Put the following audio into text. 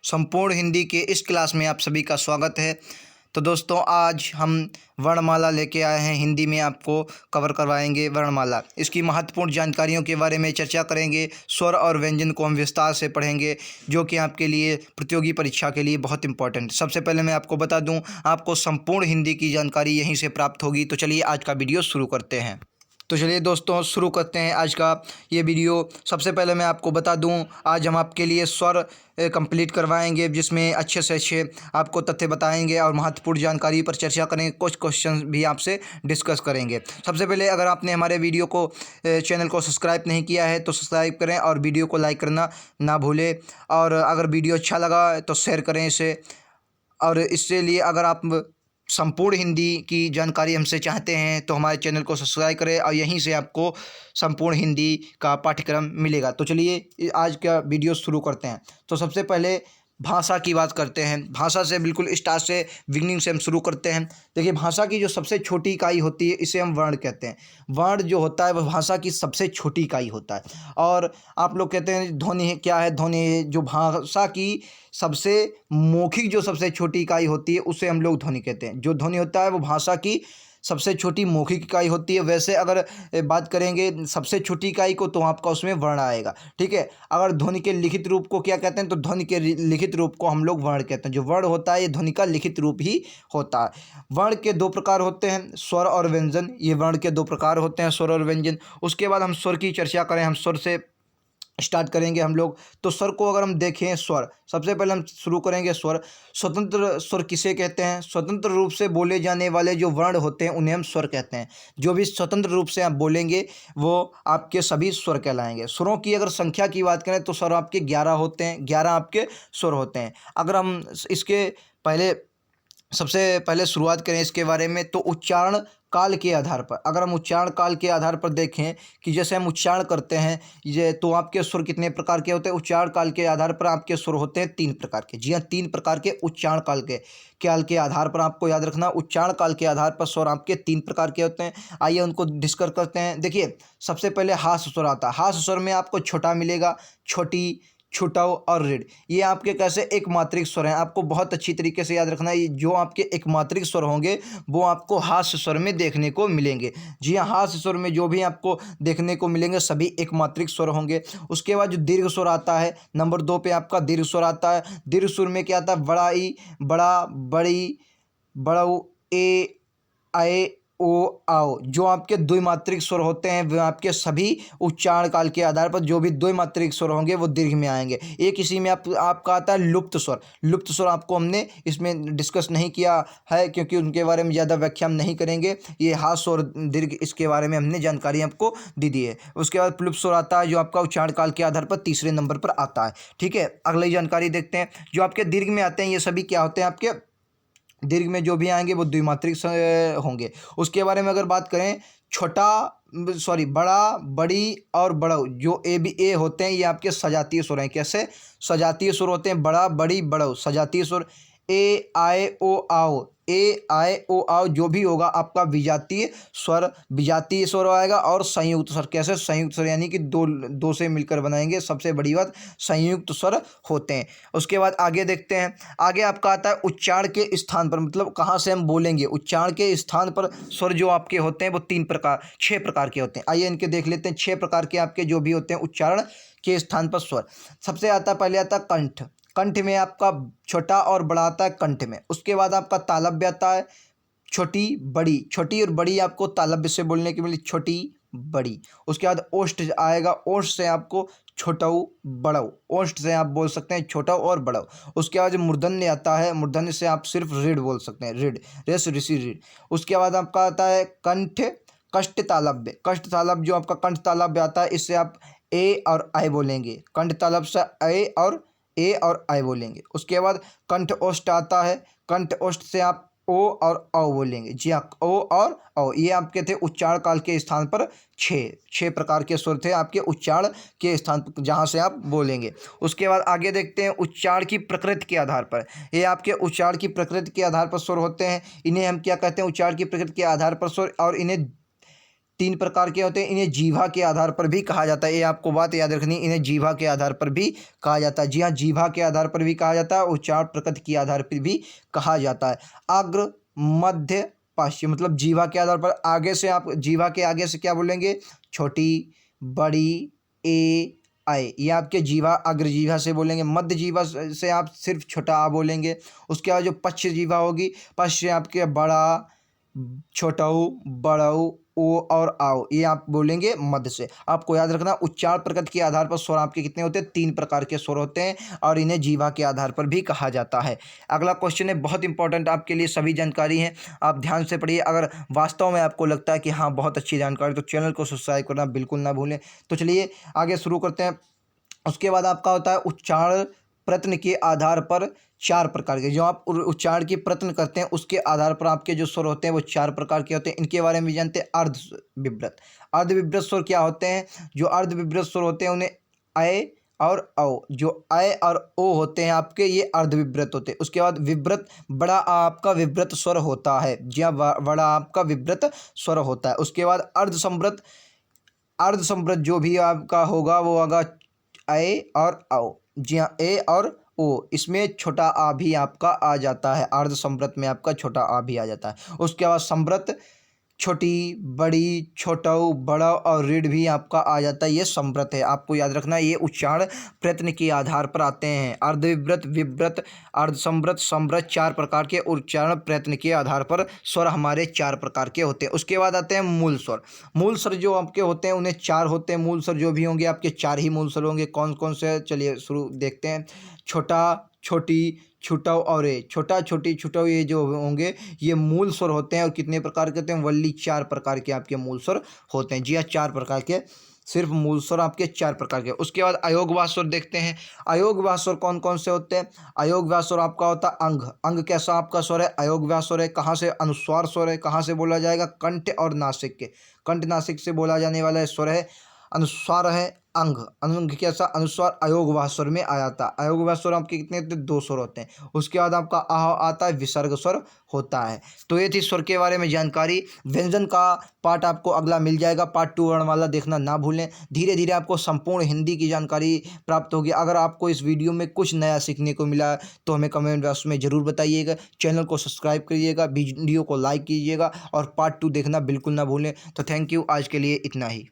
संपूर्ण हिंदी के इस क्लास में आप सभी का स्वागत है। तो दोस्तों, आज हम वर्णमाला लेके आए हैं। हिंदी में आपको कवर करवाएंगे वर्णमाला। इसकी महत्वपूर्ण जानकारियों के बारे में चर्चा करेंगे। स्वर और व्यंजन को हम विस्तार से पढ़ेंगे, जो कि आपके लिए प्रतियोगी परीक्षा के लिए बहुत इंपॉर्टेंट। सबसे पहले मैं आपको बता दूं, आपको संपूर्ण हिंदी की जानकारी यहीं से प्राप्त होगी। तो चलिए आज का वीडियो शुरू करते हैं। तो चलिए दोस्तों, शुरू करते हैं आज का ये वीडियो। सबसे पहले मैं आपको बता दूं, आज हम आपके लिए स्वर कंप्लीट करवाएंगे, जिसमें अच्छे से अच्छे आपको तथ्य बताएंगे और महत्वपूर्ण जानकारी पर चर्चा करेंगे। कुछ क्वेश्चन भी आपसे डिस्कस करेंगे। सबसे पहले, अगर आपने हमारे वीडियो को चैनल को सब्सक्राइब नहीं किया है तो सब्सक्राइब करें और वीडियो को लाइक करना ना भूलें। और अगर वीडियो अच्छा लगा तो शेयर करें इसे। और इसके लिए अगर आप संपूर्ण हिंदी की जानकारी हमसे चाहते हैं तो हमारे चैनल को सब्सक्राइब करें और यहीं से आपको संपूर्ण हिंदी का पाठ्यक्रम मिलेगा। तो चलिए आज का वीडियो शुरू करते हैं। तो सबसे पहले भाषा की बात करते हैं। भाषा से बिल्कुल स्टार्ट से बिगनिंग से हम शुरू करते हैं। देखिए, भाषा की जो सबसे छोटी इकाई होती है इसे हम वर्ण कहते हैं। वर्ण जो होता है वह भाषा की सबसे छोटी इकाई होता है। और आप लोग कहते हैं ध्वनि क्या है? ध्वनि जो भाषा की सबसे मौखिक जो सबसे छोटी इकाई होती है उसे हम लोग ध्वनि कहते हैं। जो ध्वनि होता है वो भाषा की सबसे छोटी मौखिक इकाई होती है। वैसे अगर बात करेंगे सबसे छोटी इकाई को तो आपका उसमें वर्ण आएगा। ठीक है। अगर ध्वनि के लिखित रूप को क्या कहते हैं तो ध्वनि के लिखित रूप को हम लोग वर्ण कहते हैं। जो वर्ण होता है ये ध्वनि का लिखित रूप ही होता है। वर्ण के दो प्रकार होते हैं, स्वर और व्यंजन। ये वर्ण के दो प्रकार होते हैं, स्वर और व्यंजन। उसके बाद हम स्वर की चर्चा करें, हम स्वर से स्टार्ट करेंगे हम लोग। तो स्वर को अगर हम देखें, स्वर सबसे पहले हम शुरू करेंगे। स्वर, स्वतंत्र स्वर किसे कहते हैं? स्वतंत्र रूप से बोले जाने वाले जो वर्ण होते हैं उन्हें हम स्वर कहते हैं। जो भी स्वतंत्र रूप से आप बोलेंगे वो आपके सभी स्वर कहलाएंगे। स्वरों की अगर संख्या की बात करें तो स्वर आपके 11 होते हैं। 11 आपके स्वर होते हैं। अगर हम इसके पहले सबसे पहले शुरुआत करें इसके बारे में, तो उच्चारण काल के आधार पर, अगर हम उच्चारण काल के आधार पर देखें कि जैसे हम उच्चारण करते हैं ये, तो आपके स्वर कितने प्रकार के होते हैं? उच्चारण काल के आधार पर आपके स्वर होते हैं 3 प्रकार के। जी हाँ, 3 प्रकार के उच्चारण काल के आधार पर आपको याद रखना। उच्चारण काल के आधार पर स्वर आपके 3 प्रकार के होते हैं। आइए उनको डिस्कस करते हैं। देखिए, सबसे पहले हास्य स्वर आता है। हास्य स्वर में आपको छोटा मिलेगा, छोटी, छुटाव और ऋण। ये आपके कैसे एकमात्रिक स्वर हैं। आपको बहुत अच्छी तरीके से याद रखना है। जो आपके एकमात्रिक स्वर होंगे वो आपको हास्य स्वर में देखने को मिलेंगे। जी हाँ, हास्य स्वर में जो भी आपको देखने को मिलेंगे सभी एकमात्रिक स्वर होंगे। उसके बाद जो दीर्घ स्वर आता है, नंबर 2 पे आपका दीर्घ स्वर आता है। दीर्घ स्वर में क्या आता है? बड़ा ई, बड़ा, बड़ी, बड़ऊ, ए, आए, ओ, आओ। जो आपके द्विमात्रिक स्वर होते हैं वह आपके सभी उच्चारण काल के आधार पर जो भी द्विमात्रिक स्वर होंगे वो दीर्घ में आएंगे। एक इसी में आपका आता है लुप्त स्वर। लुप्त स्वर आपको हमने इसमें डिस्कस नहीं किया है क्योंकि उनके बारे में ज़्यादा व्याख्या हम नहीं करेंगे। ये हास्य और दीर्घ, इसके बारे में हमने जानकारी आपको दे दी है। उसके बाद प्लुप्त स्वर आता है जो आपका उच्चारण काल के आधार पर तीसरे नंबर पर आता है। ठीक है, अगली जानकारी देखते हैं। जो आपके दीर्घ में आते हैं ये सभी क्या होते हैं? आपके दीर्घ में जो भी आएंगे वो द्विमात्रिक होंगे। उसके बारे में अगर बात करें, बड़ा, बड़ी और बड़ऊ, जो ए होते हैं ये आपके सजातीय स्वर हैं। कैसे सजातीय स्वर होते हैं? बड़ा, बड़ी, बड़ऊ सजातीय स्वर। ए, आए, ओ, आओ, ए, आए, ओ, आओ जो भी होगा आपका विजातीय स्वर आएगा। और संयुक्त स्वर, कैसे संयुक्त स्वर, यानी कि दो से मिलकर बनाएंगे। सबसे बड़ी बात, संयुक्त स्वर होते हैं। उसके बाद आगे देखते हैं। आगे आपका आता है उच्चारण के स्थान पर, मतलब कहाँ से हम बोलेंगे। उच्चारण के स्थान पर स्वर जो आपके होते हैं वो 6 प्रकार के होते हैं। आइए इनके देख लेते हैं। 6 प्रकार के आपके जो भी होते हैं उच्चारण के स्थान पर स्वर। सबसे पहले आता है कंठ। कंठ में आपका छोटा और बड़ा आता है कंठ में। उसके बाद आपका तालव्य आता है, छोटी, बड़ी। छोटी और बड़ी आपको तालव्य से बोलने की मिली, छोटी, बड़ी। उसके बाद ओष्ठ आएगा। ओष्ठ से आपको छोटाऊ, बड़ऊ। ओष्ठ से आप बोल सकते हैं छोटाऊ और बड़ऊ। उसके बाद मूर्धन्य आता है। मूर्धन्य से आप सिर्फ ऋढ़ बोल सकते हैं, ऋढ़, रेस, ऋषि, ऋढ़। उसके बाद आपका आता है कंठ कष्ट तालव्य। कष्ट तालव्य जो आपका कंठ तालव्य आता है इससे आप ए और आई बोलेंगे। कंठ तालव्य से ए और आई बोलेंगे। उसके बाद कंठ ओष्ठ आता है। कंठ ओष्ठ से आप ओ और औ बोलेंगे। जी हाँ, ओ और औ। ये आपके थे उच्चारण काल के स्थान पर 6 प्रकार के स्वर थे आपके उच्चारण के स्थान पर जहाँ से आप बोलेंगे। उसके बाद आगे देखते हैं उच्चारण की प्रकृति के आधार पर। ये आपके उच्चारण की प्रकृति के आधार पर स्वर होते हैं। इन्हें हम क्या कहते हैं? उच्चारण की प्रकृति के आधार पर स्वर। और इन्हें तीन प्रकार के होते हैं। इन्हें जीवा के आधार पर भी कहा जाता है, ये आपको बात याद रखनी, इन्हें जीवा के आधार पर भी कहा जाता है। जी हाँ, जीवा के आधार पर भी कहा जाता है और उच्चारण प्रकृति के आधार पर भी कहा जाता है। अग्र, मध्य, पश्चिम, मतलब जीवा के आधार पर आगे से आप जीवा के आगे से क्या बोलेंगे, छोटी, बड़ी, ए, आए, ये आपके जीवा अग्र जीवा से बोलेंगे। मध्य जीवा से आप सिर्फ छोटा आ बोलेंगे। उसके बाद जो पश्च जीवा होगी, पश्च से आपके बड़ा, छोटाऊ, बड़ाऊ, ओ और आओ, ये आप बोलेंगे मध्य से। आपको याद रखना उच्चारण प्रकृति के आधार पर स्वर आपके कितने होते हैं, तीन प्रकार के स्वर होते हैं और इन्हें जीवा के आधार पर भी कहा जाता है। अगला क्वेश्चन है बहुत इंपॉर्टेंट आपके लिए, सभी जानकारी है, आप ध्यान से पढ़िए। अगर वास्तव में आपको लगता है कि हाँ बहुत अच्छी जानकारी, तो चैनल को सब्सक्राइब करना बिल्कुल ना भूलें। तो चलिए आगे शुरू करते हैं। उसके बाद आपका होता है उच्चारण प्रयत्न के आधार पर चार प्रकार के, जो आप उच्चारण की प्रयत्न करते हैं उसके आधार पर आपके जो स्वर होते हैं वो चार प्रकार के होते हैं। इनके बारे में भी जानते हैं। अर्ध विव्रत, अर्ध विव्रत स्वर क्या होते हैं, जो अर्ध विव्रत स्वर होते हैं उन्हें अय और औ, जो अय और ओ होते हैं आपके, ये अर्ध विव्रत होते हैं। उसके बाद विव्रत, बड़ा आपका विव्रत स्वर होता है, जी हाँ, बड़ा आपका विव्रत स्वर होता है। उसके बाद अर्ध संवृत, अर्ध संवृत जो भी आपका होगा वो होगा ए और औ, जी हाँ, ए और ओ, इसमें छोटा आ भी आपका आ जाता है, अर्ध संवृत में आपका छोटा आ भी आ जाता है। उसके बाद संवृत, छोटी, बड़ी, छोटाऊ, बड़ा और ऋढ़ भी आपका आ जाता है, ये संवृत है। आपको याद रखना ये उच्चारण प्रयत्न के आधार पर आते हैं। अर्धविव्रत, विव्रत, अर्ध संवृत, संवृत, चार प्रकार के उच्चारण प्रयत्न के आधार पर स्वर हमारे चार प्रकार के होते हैं। उसके बाद आते हैं मूल स्वर। मूल स्वर जो आपके होते हैं उन्हें चार होते हैं। मूल स्वर जो भी होंगे आपके चार ही मूल स्वर होंगे। कौन कौन से, चलिए शुरू देखते हैं। छोटा, छोटी, छुटाऊ और ए, छोटा, छोटी, छुटाऊ, ये जो होंगे ये मूल स्वर होते हैं। और कितने प्रकार के होते हैं, वल्ली चार प्रकार के आपके मूल स्वर होते हैं। जी हाँ, चार प्रकार के, सिर्फ मूल स्वर आपके चार प्रकार के। उसके बाद अयोगवाह स्वर देखते हैं। अयोगवाह स्वर कौन कौन से होते हैं। अयोगवाह स्वर आपका होता है अंग, अंग कैसा आपका स्वर है, अयोगवाह स्वर है। कहाँ से, अनुस्वार स्वर है। कहाँ से बोला जाएगा, कंठ और नासिक के, कंठ नासिक से बोला जाने वाला स्वर है, अनुस्वार है। अंग, अंग कैसा, अनुस्वार अयोगवाह स्वर में आ जाता है। अयोगवाह स्वर आपके कितने होते हैं, दो स्वर होते हैं। उसके बाद आपका आह आता है, विसर्ग स्वर होता है। तो ये थी स्वर के बारे में जानकारी। व्यंजन का पार्ट आपको अगला मिल जाएगा, पार्ट 2 वर्णमाला देखना ना भूलें। धीरे धीरे आपको संपूर्ण हिंदी की जानकारी प्राप्त होगी। अगर आपको इस वीडियो में कुछ नया सीखने को मिला तो हमें कमेंट बॉक्स में ज़रूर बताइएगा। चैनल को सब्सक्राइब करिएगा, वीडियो को लाइक कीजिएगा और पार्ट 2 देखना बिल्कुल ना भूलें। तो थैंक यू, आज के लिए इतना ही।